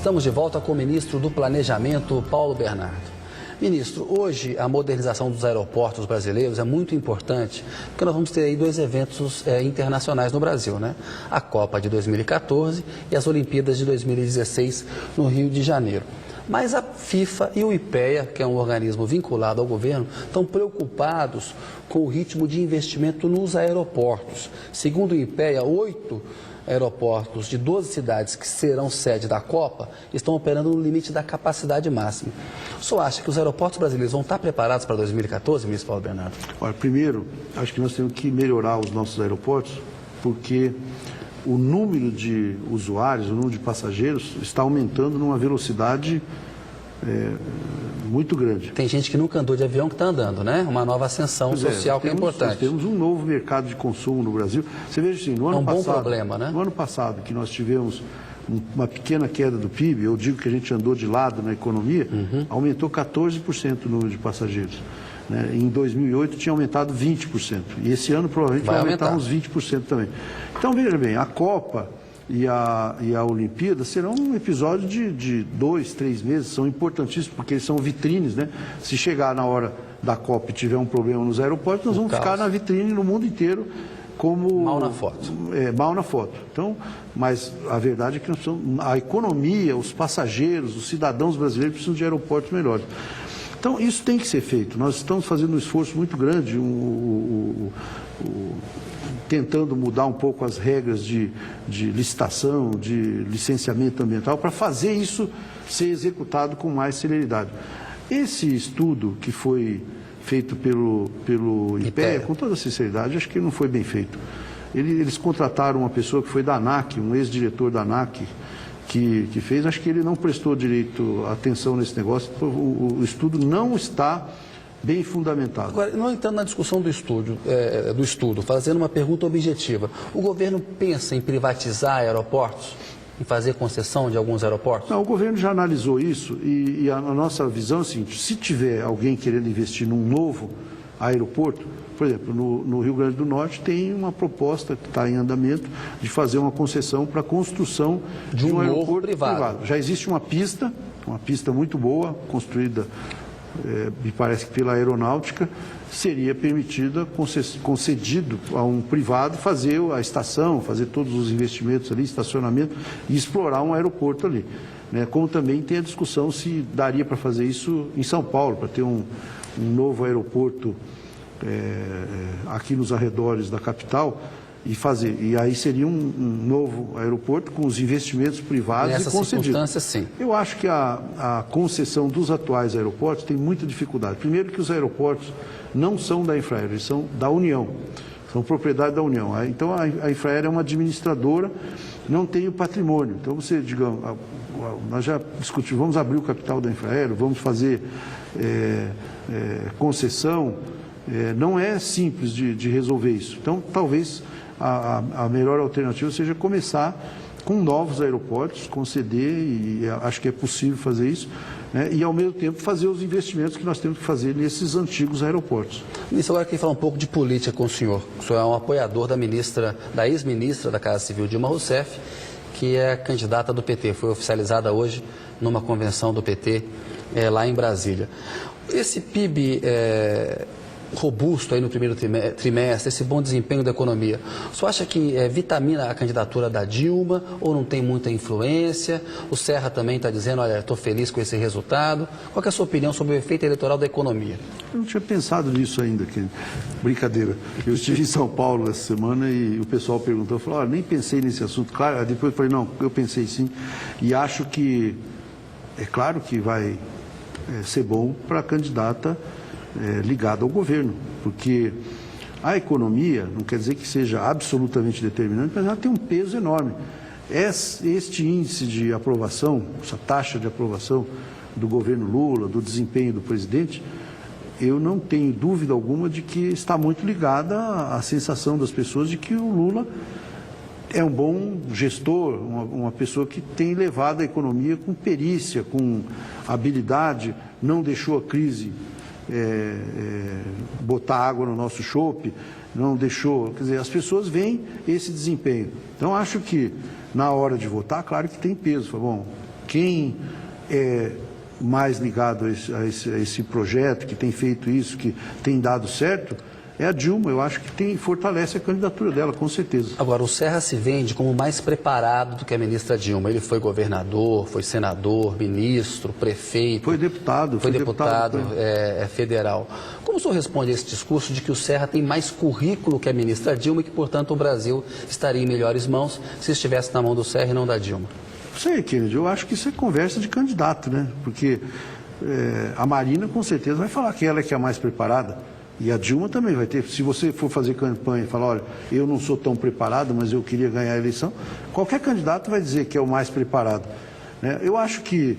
Estamos de volta com o ministro do Planejamento, Paulo Bernardo. Ministro, hoje a modernização dos aeroportos brasileiros é muito importante, porque nós vamos ter aí dois eventos internacionais no Brasil, né? A Copa de 2014 e as Olimpíadas de 2016 no Rio de Janeiro. Mas a FIFA e o IPEA, que é um organismo vinculado ao governo, estão preocupados com o ritmo de investimento nos aeroportos. Segundo o IPEA, 8 aeroportos de 12 cidades que serão sede da Copa estão operando no limite da capacidade máxima. O senhor acha que os aeroportos brasileiros vão estar preparados para 2014, ministro Paulo Bernardo? Olha, primeiro, acho que nós temos que melhorar os nossos aeroportos, porque o número de usuários, o número de passageiros está aumentando numa velocidade muito grande. Tem gente que nunca andou de avião que está andando, né? Uma nova ascensão social que é importante. Nós temos um novo mercado de consumo no Brasil. Você veja assim, no ano passado... bom problema, né? No ano passado, que nós tivemos uma pequena queda do PIB, eu digo que a gente andou de lado na economia, aumentou 14% o número de passageiros. Né? Em 2008 tinha aumentado 20%. E esse ano provavelmente vai aumentar uns 20% também. Então, veja bem, a Copa e a Olimpíada serão um episódio de 2, 3 meses, são importantíssimos porque eles são vitrines, né? Se chegar na hora da Copa e tiver um problema nos aeroportos, nós vamos ficar na vitrine no mundo inteiro como... Mal na foto. Mal na foto. Então, mas a verdade é que a economia, os passageiros, os cidadãos brasileiros precisam de aeroportos melhores. Então, isso tem que ser feito. Nós estamos fazendo um esforço muito grande, tentando mudar um pouco as regras de licitação, de licenciamento ambiental, para fazer isso ser executado com mais celeridade. Esse estudo que foi feito pelo IPEA, com toda sinceridade, acho que não foi bem feito. Eles contrataram uma pessoa que foi da ANAC, um ex-diretor da ANAC, que fez, acho que ele não prestou direito atenção nesse negócio, o estudo não está bem fundamentado. Agora, não entrando na discussão do estudo, fazendo uma pergunta objetiva, o governo pensa em privatizar aeroportos, em fazer concessão de alguns aeroportos? Não, o governo já analisou isso e a nossa visão é a seguinte, se tiver alguém querendo investir num novo aeroporto, por exemplo, no Rio Grande do Norte tem uma proposta que está em andamento de fazer uma concessão para a construção de um aeroporto privado. Já existe uma pista muito boa, construída, me parece que pela aeronáutica, seria permitida, concedido a um privado fazer a estação, fazer todos os investimentos ali, estacionamento e explorar um aeroporto ali. Né? Como também tem a discussão se daria para fazer isso em São Paulo, para ter um novo aeroporto aqui nos arredores da capital e fazer. E aí seria um novo aeroporto com os investimentos privados e concedidos. Nessa circunstância, sim. Eu acho que a concessão dos atuais aeroportos tem muita dificuldade. Primeiro que os aeroportos não são da Infraero, eles são da União, são propriedade da União. Então a Infraero é uma administradora, não tem o patrimônio. Então você, digamos, nós já discutimos, vamos abrir o capital da Infraero, vamos fazer concessão. Não é simples de resolver isso. Então, talvez a melhor alternativa seja começar com novos aeroportos, conceder, e acho que é possível fazer isso, né? E, ao mesmo tempo, fazer os investimentos que nós temos que fazer nesses antigos aeroportos. Ministro, agora eu queria falar um pouco de política com o senhor. O senhor é um apoiador da ex-ministra da Casa Civil, Dilma Rousseff, que é candidata do PT. Foi oficializada hoje numa convenção do PT lá em Brasília. Esse PIB... robusto aí no primeiro trimestre, esse bom desempenho da economia, o senhor acha que vitamina a candidatura da Dilma ou não tem muita influência? O Serra também está dizendo, olha, estou feliz com esse resultado. Qual que é a sua opinião sobre o efeito eleitoral da economia? Eu não tinha pensado nisso ainda, brincadeira. Eu estive em São Paulo essa semana e o pessoal perguntou, falou, olha, nem pensei nesse assunto. Claro, depois eu falei, não, eu pensei sim, e acho que, é claro que vai ser bom para a candidata ligado ao governo, porque a economia não quer dizer que seja absolutamente determinante, mas ela tem um peso enorme. Este índice de aprovação, essa taxa de aprovação do governo Lula, do desempenho do presidente, eu não tenho dúvida alguma de que está muito ligada à sensação das pessoas de que o Lula é um bom gestor, uma pessoa que tem levado a economia com perícia, com habilidade, não deixou a crise botar água no nosso chope, não deixou, quer dizer, as pessoas veem esse desempenho. Então, acho que na hora de votar, claro que tem peso. Bom, quem é mais ligado a esse projeto, que tem feito isso, que tem dado certo, é a Dilma. Eu acho que fortalece a candidatura dela, com certeza. Agora, o Serra se vende como mais preparado do que a ministra Dilma. Ele foi governador, foi senador, ministro, prefeito. Foi deputado. Foi deputado federal. Como o senhor responde a esse discurso de que o Serra tem mais currículo que a ministra Dilma e que, portanto, o Brasil estaria em melhores mãos se estivesse na mão do Serra e não da Dilma? Não sei, Kennedy, eu acho que isso é conversa de candidato, né? Porque a Marina, com certeza, vai falar que ela é que é a mais preparada. E a Dilma também vai ter. Se você for fazer campanha e falar, olha, eu não sou tão preparado, mas eu queria ganhar a eleição, qualquer candidato vai dizer que é o mais preparado, né? Eu acho que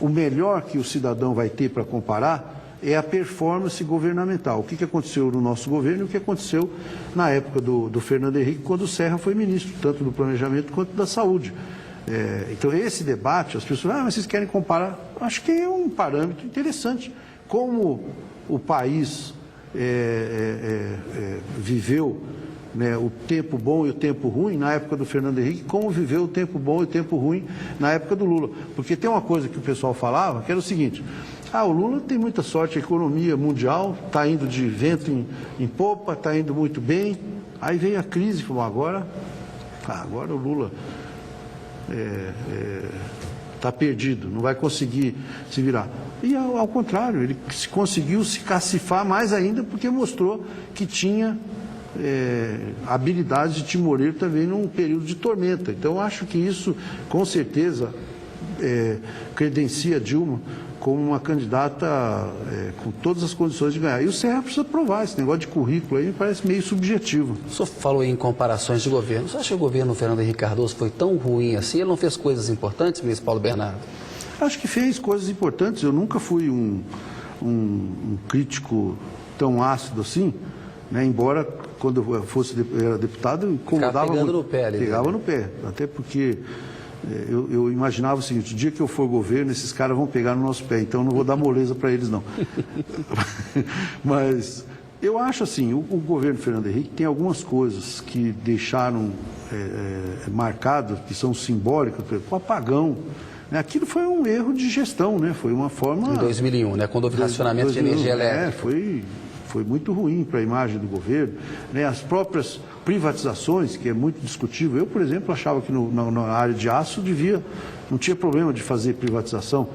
o melhor que o cidadão vai ter para comparar é a performance governamental. O que aconteceu no nosso governo e o que aconteceu na época do Fernando Henrique, quando o Serra foi ministro, tanto do planejamento quanto da saúde. Então, esse debate, as pessoas, mas vocês querem comparar? Acho que é um parâmetro interessante. Como o país viveu, né, o tempo bom e o tempo ruim na época do Fernando Henrique, como viveu o tempo bom e o tempo ruim na época do Lula. Porque tem uma coisa que o pessoal falava, que era o seguinte: o Lula tem muita sorte, a economia mundial está indo de vento em popa, está indo muito bem. Aí veio a crise e falou, agora o Lula está perdido, não vai conseguir se virar. E ao contrário, ele conseguiu se cacifar mais ainda porque mostrou que tinha habilidade de timoreiro também num período de tormenta. Então, eu acho que isso, com certeza, credencia Dilma como uma candidata com todas as condições de ganhar. E o Serra precisa provar. Esse negócio de currículo aí me parece meio subjetivo. O senhor falou em comparações de governo. Você acha que o governo Fernando Henrique Cardoso foi tão ruim assim? Ele não fez coisas importantes, ministro Paulo Bernardo? Acho que fez coisas importantes. Eu nunca fui um crítico tão ácido assim, né? Embora, quando eu era deputado, incomodava muito. Pegando no pé ali. Pegava no pé. Até porque eu imaginava o seguinte: o dia que eu for governo, esses caras vão pegar no nosso pé. Então, eu não vou dar moleza para eles, não. Mas eu acho assim, o governo Fernando Henrique tem algumas coisas que deixaram marcadas, que são simbólicas, por exemplo, o apagão. Aquilo foi um erro de gestão, né? Foi uma forma... Em 2001, né? Quando houve racionamento de energia elétrica. Foi muito ruim para a imagem do governo, né? As próprias privatizações, que é muito discutível. Eu, por exemplo, achava que na área de aço não tinha problema de fazer privatização,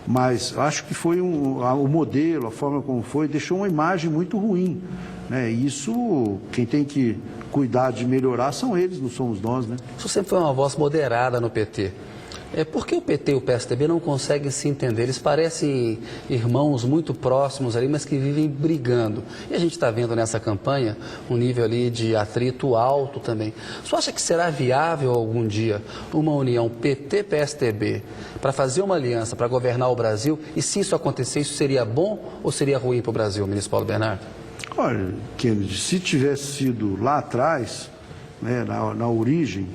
mas acho que foi o modelo, a forma como foi, deixou uma imagem muito ruim, né? E isso, quem tem que cuidar de melhorar são eles, não somos nós, né? Isso sempre foi uma voz moderada no PT. Por que o PT e o PSDB não conseguem se entender? Eles parecem irmãos muito próximos ali, mas que vivem brigando. E a gente está vendo nessa campanha um nível ali de atrito alto também. Você acha que será viável algum dia uma união PT-PSDB para fazer uma aliança para governar o Brasil? E se isso acontecer, isso seria bom ou seria ruim para o Brasil, ministro Paulo Bernardo? Olha, Kennedy, se tivesse sido lá atrás, né, na origem,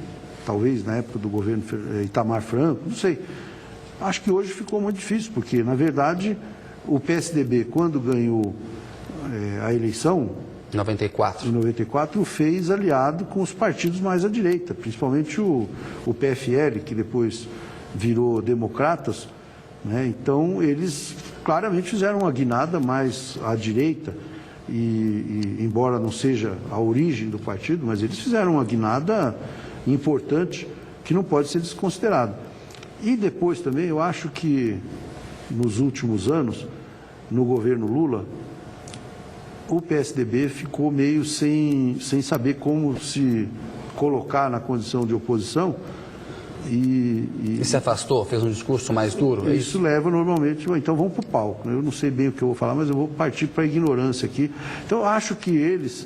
talvez na época do governo Itamar Franco, não sei. Acho que hoje ficou muito difícil, porque, na verdade, o PSDB, quando ganhou a eleição... Em 94. Em 94, o fez aliado com os partidos mais à direita, principalmente o PFL, que depois virou Democratas, né? Então, eles claramente fizeram uma guinada mais à direita, e embora não seja a origem do partido, mas eles fizeram uma guinada importante que não pode ser desconsiderado. E depois também eu acho que nos últimos anos, no governo Lula, o PSDB ficou meio sem saber como se colocar na condição de oposição e se afastou, fez um discurso mais duro? Isso leva normalmente, então vamos para o palco. Eu não sei bem o que eu vou falar, mas eu vou partir para a ignorância aqui. Então eu acho que eles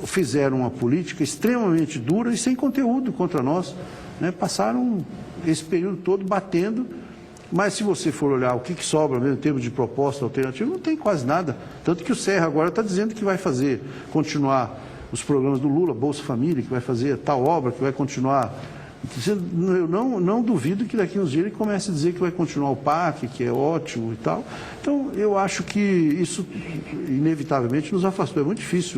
fizeram uma política extremamente dura e sem conteúdo contra nós, né? Passaram esse período todo batendo, mas se você for olhar o que sobra mesmo em termos de proposta alternativa, não tem quase nada. Tanto que o Serra agora está dizendo que vai continuar os programas do Lula, Bolsa Família, que vai fazer tal obra, que vai continuar. Eu não duvido que daqui a uns dias ele comece a dizer que vai continuar o PAC, que é ótimo e tal. Então, eu acho que isso inevitavelmente nos afastou. É muito difícil